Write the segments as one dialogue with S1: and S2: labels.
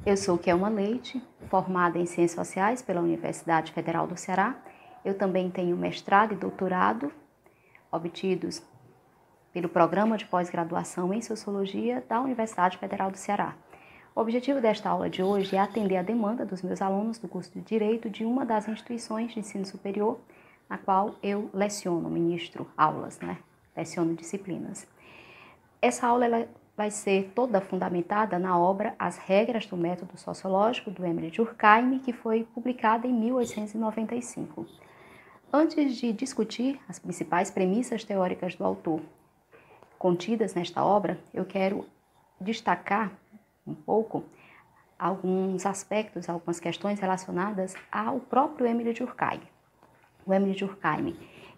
S1: Eu sou Kelma Leite, formada em Ciências Sociais pela Universidade Federal do Ceará. Eu também tenho mestrado e doutorado obtidos pelo Programa de Pós-Graduação em Sociologia da Universidade Federal do Ceará. O objetivo desta aula de hoje é atender a demanda dos meus alunos do curso de Direito de uma das instituições de ensino superior na qual eu leciono, ministro aulas, leciono disciplinas. Essa aula vai ser toda fundamentada na obra As Regras do Método Sociológico, do Émile Durkheim, que foi publicada em 1895. Antes de discutir as principais premissas teóricas do autor contidas nesta obra, eu quero destacar um pouco alguns aspectos, algumas questões relacionadas ao próprio Émile Durkheim. O Émile Durkheim,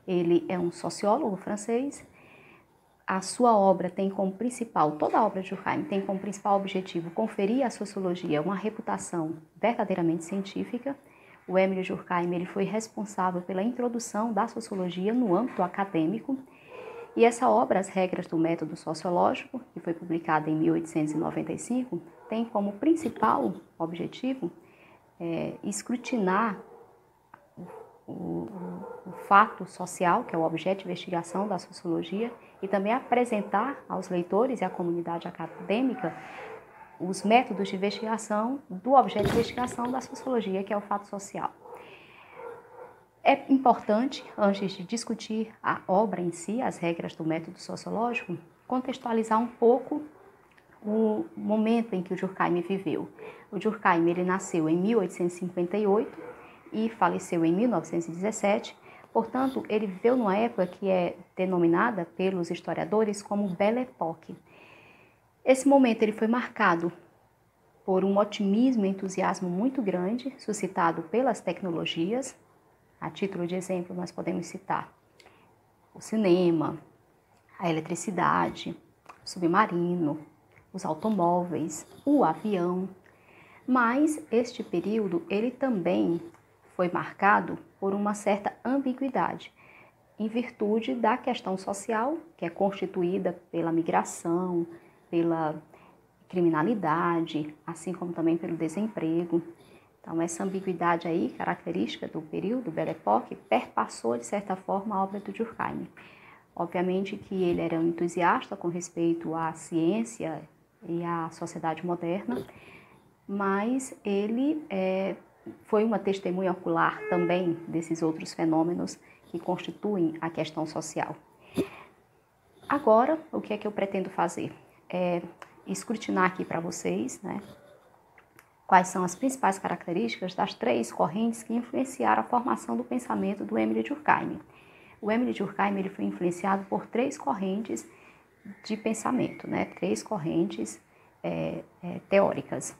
S1: ele é um sociólogo francês. A sua obra tem como principal, toda a obra de Durkheim tem como principal objetivo conferir à sociologia uma reputação verdadeiramente científica. O Émile Durkheim ele foi responsável pela introdução da sociologia no âmbito acadêmico. E essa obra, As Regras do Método Sociológico, que foi publicada em 1895, tem como principal objetivo escrutinar o fato social, que é o objeto de investigação da sociologia, e também apresentar aos leitores e à comunidade acadêmica os métodos de investigação do objeto de investigação da sociologia, que é o fato social. É importante, antes de discutir a obra em si, As Regras do Método Sociológico, contextualizar um pouco o momento em que o Durkheim viveu. O Durkheim ele nasceu em 1858 e faleceu em 1917, portanto, ele viveu numa época que é denominada pelos historiadores como Belle Époque. Esse momento ele foi marcado por um otimismo e entusiasmo muito grande, suscitado pelas tecnologias. A título de exemplo, nós podemos citar o cinema, a eletricidade, o submarino, os automóveis, o avião. Mas este período ele também foi marcado por uma certa ambiguidade, em virtude da questão social, que é constituída pela migração, pela criminalidade, assim como também pelo desemprego. Então, essa ambiguidade aí, característica do período Belle Époque, perpassou, de certa forma, a obra do Durkheim. Obviamente que ele era um entusiasta com respeito à ciência e à sociedade moderna, mas ele foi uma testemunha ocular também desses outros fenômenos que constituem a questão social. Agora, o que é que eu pretendo fazer? Escrutinar aqui para vocês, quais são as principais características das três correntes que influenciaram a formação do pensamento do Émile Durkheim. O Émile Durkheim ele foi influenciado por três correntes de pensamento, três correntes teóricas.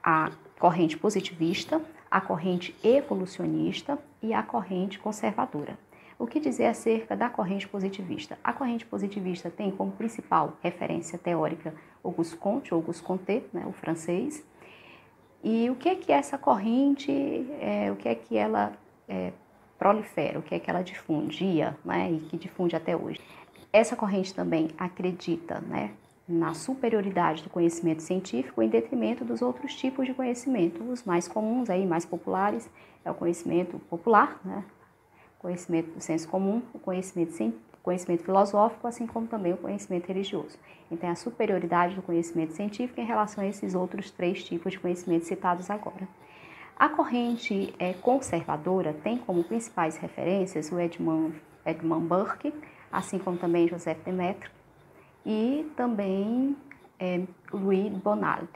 S1: A corrente positivista, a corrente evolucionista e a corrente conservadora. O que dizer acerca da corrente positivista? A corrente positivista tem como principal referência teórica Auguste Comte, Auguste Comte, o francês. E o que é que essa corrente, o que é que ela prolifera, o que é que ela difundia, e que difunde até hoje? Essa corrente também acredita, na superioridade do conhecimento científico em detrimento dos outros tipos de conhecimento. Os mais comuns, mais populares, é o conhecimento popular, conhecimento do senso comum, o conhecimento filosófico, assim como também o conhecimento religioso. Então, a superioridade do conhecimento científico em relação a esses outros três tipos de conhecimento citados agora. A corrente conservadora tem como principais referências o Edmund Burke, assim como também Joseph de Maistre, e também Louis Bonald.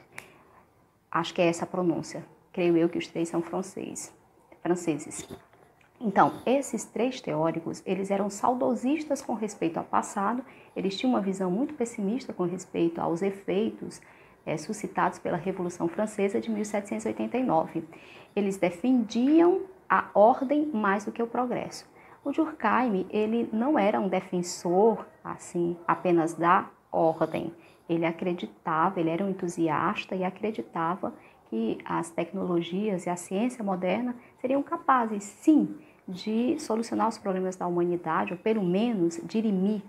S1: Acho que é essa a pronúncia. Creio eu que os três são franceses. Então, esses três teóricos, eles eram saudosistas com respeito ao passado, eles tinham uma visão muito pessimista com respeito aos efeitos suscitados pela Revolução Francesa de 1789. Eles defendiam a ordem mais do que o progresso. O Durkheim, ele não era um defensor, assim, apenas da ordem. Ele acreditava, ele era um entusiasta e acreditava que as tecnologias e a ciência moderna seriam capazes, sim, de solucionar os problemas da humanidade, ou pelo menos dirimir,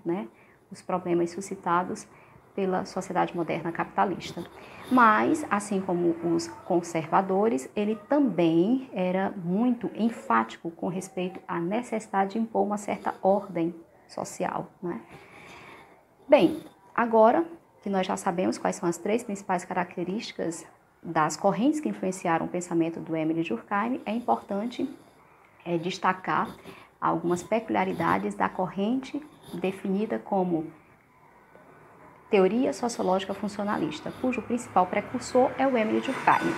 S1: os problemas suscitados pela sociedade moderna capitalista. Mas, assim como os conservadores, ele também era muito enfático com respeito à necessidade de impor uma certa ordem social, né? Bem, agora que nós já sabemos quais são as 3 principais características das correntes que influenciaram o pensamento do Émile Durkheim, é importante destacar algumas peculiaridades da corrente definida como teoria sociológica funcionalista, cujo principal precursor é o Émile Durkheim.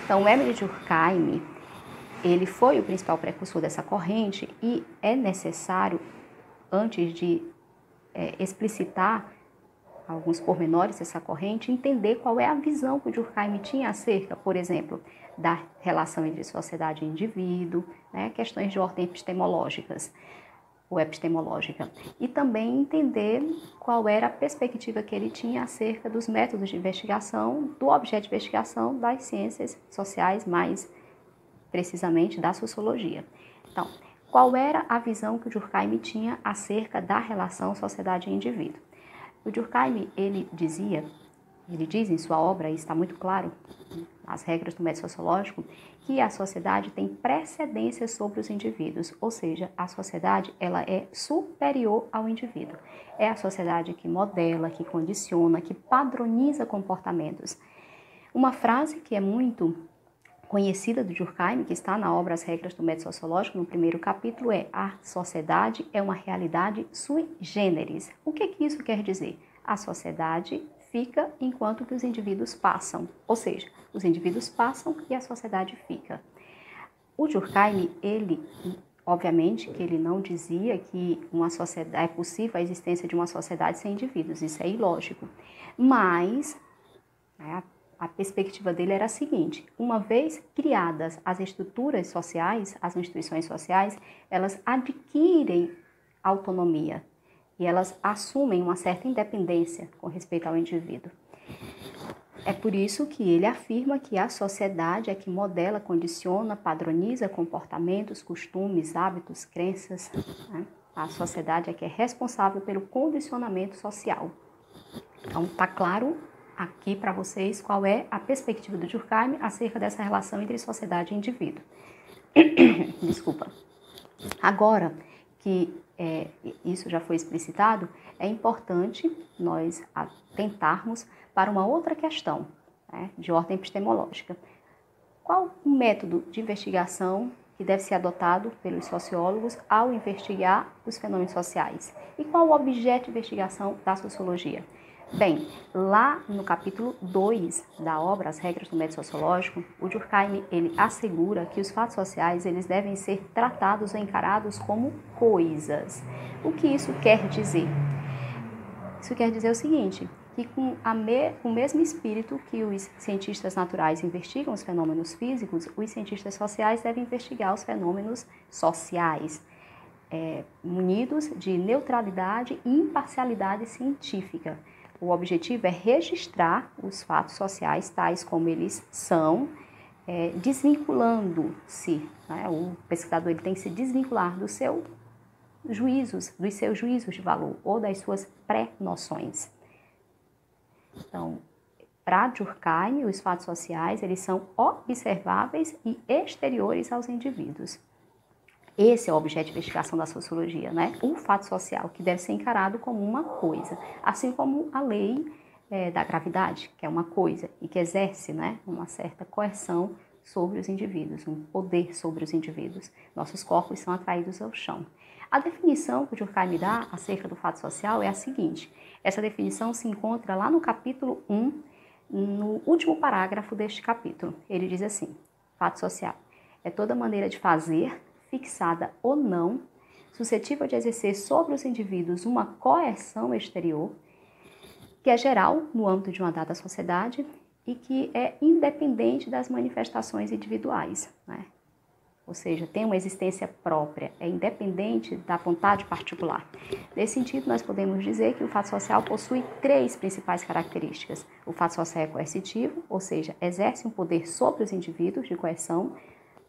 S1: Então, o Émile Durkheim, ele foi o principal precursor dessa corrente e é necessário, antes de explicitar alguns pormenores dessa corrente, entender qual é a visão que o Durkheim tinha acerca, por exemplo, da relação entre sociedade e indivíduo, né, questões de ordem epistemológicas ou epistemológica, e também entender qual era a perspectiva que ele tinha acerca dos métodos de investigação, do objeto de investigação das ciências sociais, mais precisamente da sociologia. Então, qual era a visão que o Durkheim tinha acerca da relação sociedade e indivíduo? O Durkheim, ele diz em sua obra, e está muito claro nas regras do método sociológico, que a sociedade tem precedência sobre os indivíduos, ou seja, a sociedade ela é superior ao indivíduo. É a sociedade que modela, que condiciona, que padroniza comportamentos. Uma frase que é muito conhecida do Durkheim, que está na obra As Regras do Método Sociológico, no primeiro capítulo, é: a sociedade é uma realidade sui generis. O que isso quer dizer? A sociedade fica enquanto que os indivíduos passam, ou seja, os indivíduos passam e a sociedade fica. O Durkheim, ele, obviamente, que ele não dizia que é possível a existência de uma sociedade sem indivíduos, isso é ilógico, mas a perspectiva dele era a seguinte: uma vez criadas as estruturas sociais, as instituições sociais, elas adquirem autonomia e elas assumem uma certa independência com respeito ao indivíduo. É por isso que ele afirma que a sociedade é que modela, condiciona, padroniza comportamentos, costumes, hábitos, crenças, né? A sociedade é que é responsável pelo condicionamento social. Então, está claro aqui para vocês qual é a perspectiva do Durkheim acerca dessa relação entre sociedade e indivíduo. Desculpa. Agora que isso já foi explicitado, é importante nós atentarmos para uma outra questão, né, de ordem epistemológica. Qual o método de investigação que deve ser adotado pelos sociólogos ao investigar os fenômenos sociais? E qual o objeto de investigação da sociologia? Bem, lá no capítulo 2 da obra As Regras do Método Sociológico, o Durkheim ele assegura que os fatos sociais eles devem ser tratados ou encarados como coisas. O que isso quer dizer? Isso quer dizer o seguinte, que com o mesmo espírito que os cientistas naturais investigam os fenômenos físicos, os cientistas sociais devem investigar os fenômenos sociais, munidos de neutralidade e imparcialidade científica. O objetivo é registrar os fatos sociais tais como eles são, desvinculando-se, né? O pesquisador ele tem que se desvincular dos seus juízos de valor ou das suas pré-noções. Então, para Durkheim, os fatos sociais eles são observáveis e exteriores aos indivíduos. Esse é o objeto de investigação da sociologia, né? O fato social, que deve ser encarado como uma coisa, assim como a lei da gravidade, que é uma coisa e que exerce, né, uma certa coerção sobre os indivíduos, um poder sobre os indivíduos. Nossos corpos são atraídos ao chão. A definição que o Durkheim dá acerca do fato social é a seguinte: essa definição se encontra lá no capítulo 1, no último parágrafo deste capítulo. Ele diz assim: fato social é toda maneira de fazer, fixada ou não, suscetível de exercer sobre os indivíduos uma coerção exterior, que é geral no âmbito de uma dada sociedade e que é independente das manifestações individuais, né? Ou seja, tem uma existência própria, é independente da vontade particular. Nesse sentido, nós podemos dizer que o fato social possui 3 principais características. O fato social é coercitivo, ou seja, exerce um poder sobre os indivíduos de coerção.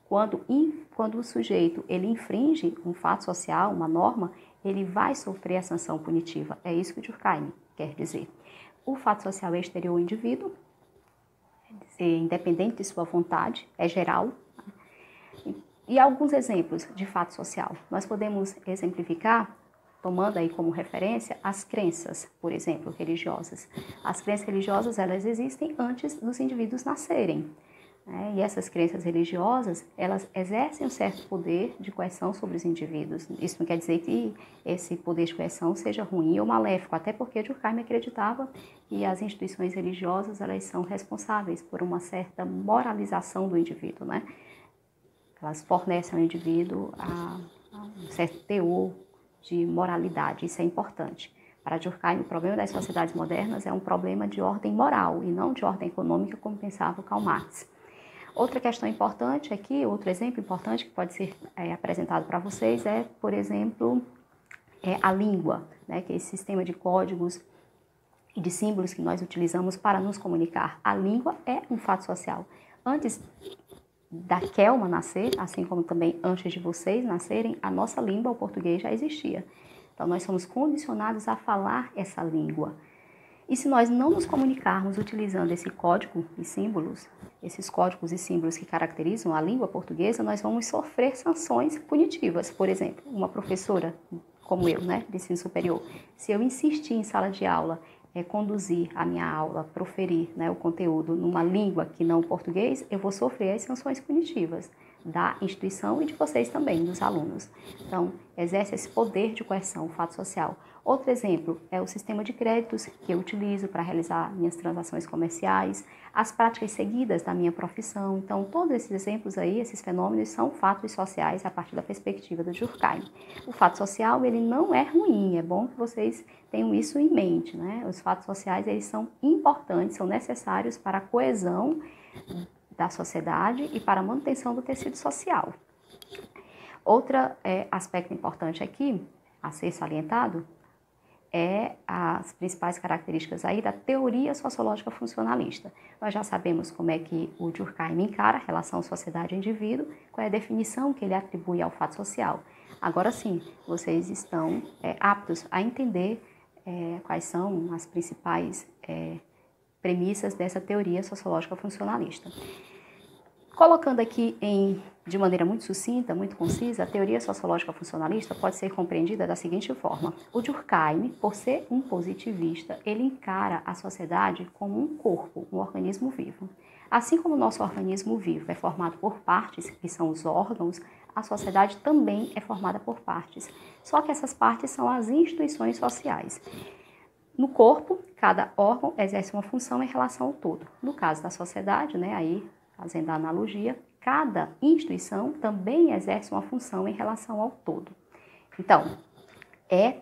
S1: Quando o sujeito ele infringe um fato social, uma norma, ele vai sofrer a sanção punitiva. É isso que o Durkheim quer dizer. o fato social é exterior ao indivíduo, é independente de sua vontade, é geral. E alguns exemplos de fato social. Nós podemos exemplificar, tomando aí como referência, as crenças, por exemplo, religiosas. As crenças religiosas, elas existem antes dos indivíduos nascerem. E essas crenças religiosas, elas exercem um certo poder de coerção sobre os indivíduos. Isso não quer dizer que esse poder de coerção seja ruim ou maléfico, até porque Durkheim acreditava que as instituições religiosas, elas são responsáveis por uma certa moralização do indivíduo, né? Elas fornecem ao indivíduo um certo teor de moralidade, isso é importante. Para Durkheim, o problema das sociedades modernas é um problema de ordem moral e não de ordem econômica, como pensava Karl Marx. Outra questão importante aqui, outro exemplo importante que pode ser apresentado para vocês é, por exemplo, a língua, né, que é esse sistema de códigos e de símbolos que nós utilizamos para nos comunicar. A língua é um fato social. Antes da Kelma nascer, assim como também antes de vocês nascerem, a nossa língua, o português, já existia. Então, nós somos condicionados a falar essa língua. E se nós não nos comunicarmos utilizando esse código e símbolos, esses códigos e símbolos que caracterizam a língua portuguesa, nós vamos sofrer sanções punitivas. Por exemplo, uma professora como eu, né, de ensino superior, se eu insistir em sala de aula, conduzir a minha aula, proferir, né, o conteúdo numa língua que não o português, eu vou sofrer as sanções punitivas da instituição e de vocês também, dos alunos. Então, exerce esse poder de coerção, o fato social. Outro exemplo é o sistema de créditos que eu utilizo para realizar minhas transações comerciais, as práticas seguidas da minha profissão. Então, todos esses exemplos aí, esses fenômenos, são fatos sociais a partir da perspectiva do Durkheim. O fato social, ele não é ruim, é bom que vocês tenham isso em mente, né? Os fatos sociais, eles são importantes, são necessários para a coesão da sociedade e para a manutenção do tecido social. Outro aspecto importante aqui, a ser salientado, é as principais características aí da teoria sociológica funcionalista. Nós já sabemos como é que o Durkheim encara a relação sociedade-indivíduo, qual é a definição que ele atribui ao fato social. Agora sim, vocês estão aptos a entender quais são as principais premissas dessa teoria sociológica funcionalista. Colocando aqui de maneira muito sucinta, muito concisa, a teoria sociológica funcionalista pode ser compreendida da seguinte forma. O Durkheim, por ser um positivista, ele encara a sociedade como um corpo, um organismo vivo. Assim como o nosso organismo vivo é formado por partes, que são os órgãos, a sociedade também é formada por partes. Só que essas partes são as instituições sociais. No corpo, cada órgão exerce uma função em relação ao todo. No caso da sociedade, né, aí, fazendo a analogia, cada instituição também exerce uma função em relação ao todo. Então,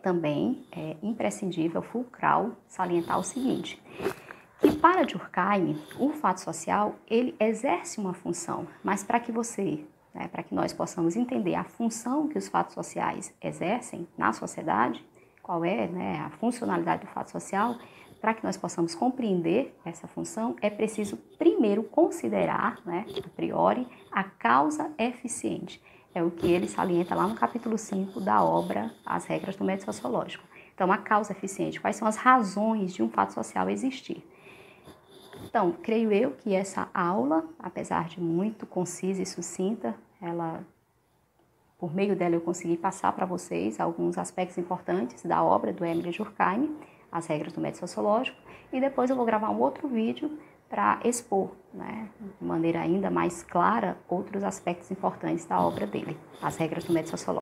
S1: também imprescindível, fulcral, salientar o seguinte, que para Durkheim, o fato social, ele exerce uma função, mas para que para que nós possamos entender a função que os fatos sociais exercem na sociedade, qual é, a funcionalidade do fato social, para que nós possamos compreender essa função, é preciso primeiro considerar, a priori, a causa eficiente. É o que ele salienta lá no capítulo 5 da obra As Regras do Método Sociológico. Então, a causa eficiente, quais são as razões de um fato social existir? Então, creio eu que essa aula, apesar de muito concisa e sucinta, por meio dela eu consegui passar para vocês alguns aspectos importantes da obra do Émile Durkheim, As Regras do Método Sociológico, e depois eu vou gravar um outro vídeo para expor, de maneira ainda mais clara, outros aspectos importantes da obra dele, As Regras do Método Sociológico.